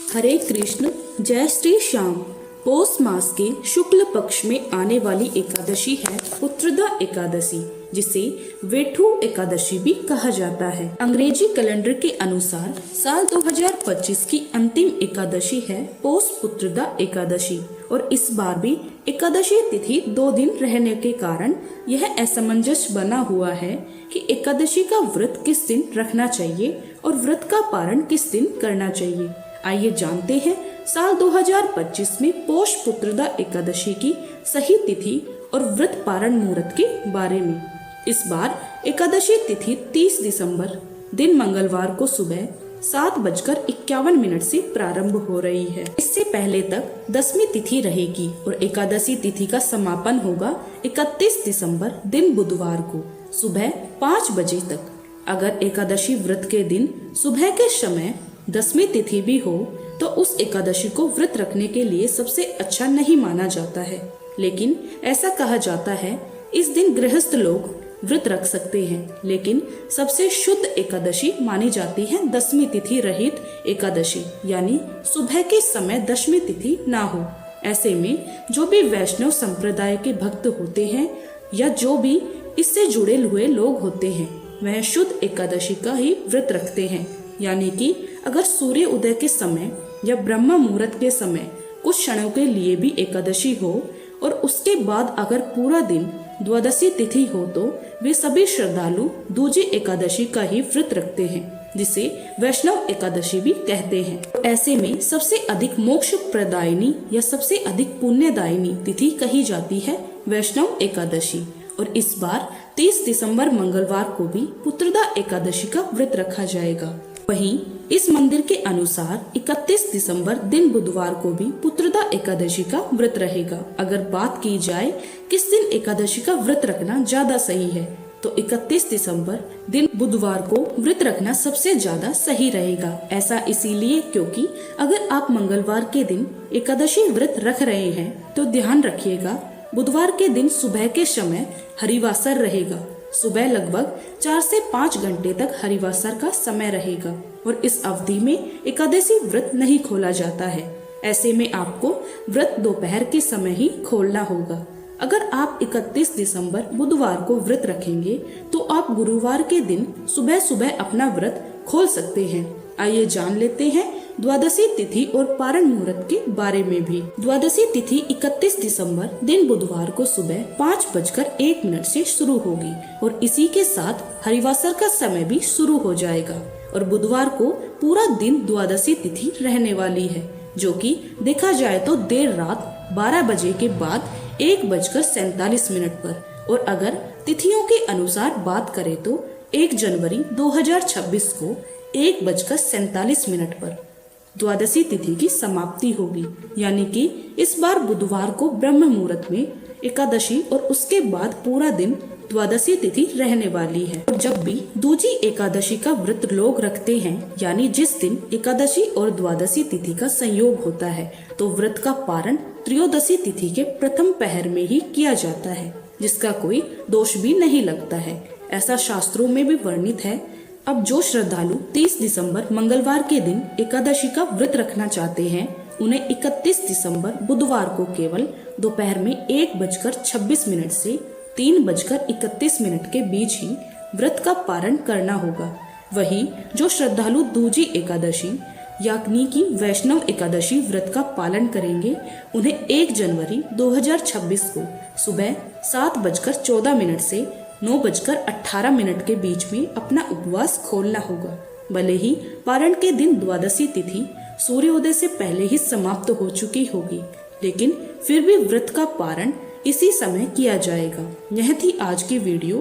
हरे कृष्ण, जय श्री श्याम। पौष मास के शुक्ल पक्ष में आने वाली एकादशी है पुत्रदा एकादशी, जिसे वेठु एकादशी भी कहा जाता है। अंग्रेजी कैलेंडर के अनुसार साल 2025 की अंतिम एकादशी है पौष पुत्रदा एकादशी, और इस बार भी एकादशी तिथि 2 दिन रहने के कारण यह असमंजस बना हुआ है कि एकादशी का व्रत किस दिन रखना चाहिए और व्रत का पारण किस दिन करना चाहिए। आइए जानते हैं साल 2025 में पौष पुत्रदा एकादशी की सही तिथि और व्रत पारण मुहूर्त के बारे में। इस बार एकादशी तिथि 30 दिसंबर दिन मंगलवार को सुबह 7:51 से प्रारंभ हो रही है। इससे पहले तक 10वीं तिथि रहेगी और एकादशी तिथि का समापन होगा 31 दिसंबर दिन बुधवार को सुबह 5 बजे तक। अगर एकादशी व्रत के दिन सुबह के समय 10वीं तिथि भी हो तो उस एकादशी को व्रत रखने के लिए सबसे अच्छा नहीं माना जाता है, लेकिन ऐसा कहा जाता है इस दिन गृहस्थ लोग व्रत रख सकते हैं, लेकिन सबसे शुद्ध एकादशी मानी जाती है 10वीं तिथि रहित एकादशी, यानी सुबह के समय 10वीं तिथि ना हो। ऐसे में जो भी वैष्णव संप्रदाय के भक्त होते हैं या जो भी इससे जुड़े हुए लोग होते हैं वह शुद्ध एकादशी का ही व्रत रखते हैं, यानी कि अगर सूर्य उदय के समय या ब्रह्म मुहूर्त के समय कुछ क्षणों के लिए भी एकादशी हो और उसके बाद अगर पूरा दिन द्वादशी तिथि हो तो वे सभी श्रद्धालु दूजी एकादशी का ही व्रत रखते हैं, जिसे वैष्णव एकादशी भी कहते हैं। ऐसे में सबसे अधिक मोक्ष प्रदायिनी या सबसे अधिक पुण्यदायिनी तिथि कही जाती है वैष्णव एकादशी, और इस बार 30 दिसंबर मंगलवार को भी पुत्रदा एकादशी का व्रत रखा जाएगा। वहीं इस मंदिर के अनुसार 31 दिसंबर दिन बुधवार को भी पुत्रदा एकादशी का व्रत रहेगा। अगर बात की जाए किस दिन एकादशी का व्रत रखना ज्यादा सही है तो 31 दिसंबर दिन बुधवार को व्रत रखना सबसे ज्यादा सही रहेगा। ऐसा इसीलिए क्योंकि अगर आप मंगलवार के दिन एकादशी व्रत रख रहे हैं तो ध्यान रखिएगा बुधवार के दिन सुबह के समय हरिवासर रहेगा। सुबह लगभग 4 से 5 घंटे तक हरिवासर का समय रहेगा और इस अवधि में एकादशी व्रत नहीं खोला जाता है। ऐसे में आपको व्रत दोपहर के समय ही खोलना होगा। अगर आप 31 दिसंबर बुधवार को व्रत रखेंगे तो आप गुरुवार के दिन सुबह सुबह अपना व्रत खोल सकते हैं। आइए जान लेते हैं द्वादशी तिथि और पारण मुहूर्त के बारे में भी। द्वादशी तिथि 31 दिसंबर दिन बुधवार को सुबह 5:01 से शुरू होगी और इसी के साथ हरिवासर का समय भी शुरू हो जाएगा और बुधवार को पूरा दिन द्वादशी तिथि रहने वाली है, जो कि देखा जाए तो देर रात 12 बजे के बाद 1:47 पर, और अगर तिथियों के अनुसार बात करें तो 1 जनवरी 2026 को 1:47 पर द्वादशी तिथि की समाप्ति होगी, यानी कि इस बार बुधवार को ब्रह्म मुहूर्त में एकादशी और उसके बाद पूरा दिन द्वादशी तिथि रहने वाली है। और जब भी दूजी एकादशी का व्रत लोग रखते हैं, यानी जिस दिन एकादशी और द्वादशी तिथि का संयोग होता है, तो व्रत का पारण त्रयोदशी तिथि के प्रथम पहर में ही किया जाता है, जिसका कोई दोष भी नहीं लगता है। ऐसा शास्त्रों में भी वर्णित है। अब जो श्रद्धालु 30 दिसंबर मंगलवार के दिन एकादशी का व्रत रखना चाहते हैं, उन्हें 31 दिसंबर बुधवार को केवल दोपहर में 1:26 से 3:31 के बीच ही व्रत का पारण करना होगा। वहीं जो श्रद्धालु दूजी एकादशी यानी कि वैष्णव एकादशी व्रत का पालन करेंगे, उन्हें 1 जनवरी 2026 को सुबह 7:14 से 9:18 के बीच में अपना उपवास खोलना होगा। भले ही पारण के दिन द्वादशी तिथि सूर्योदय से पहले ही समाप्त हो चुकी होगी, लेकिन फिर भी व्रत का पारण इसी समय किया जाएगा। यह थी आज की वीडियो।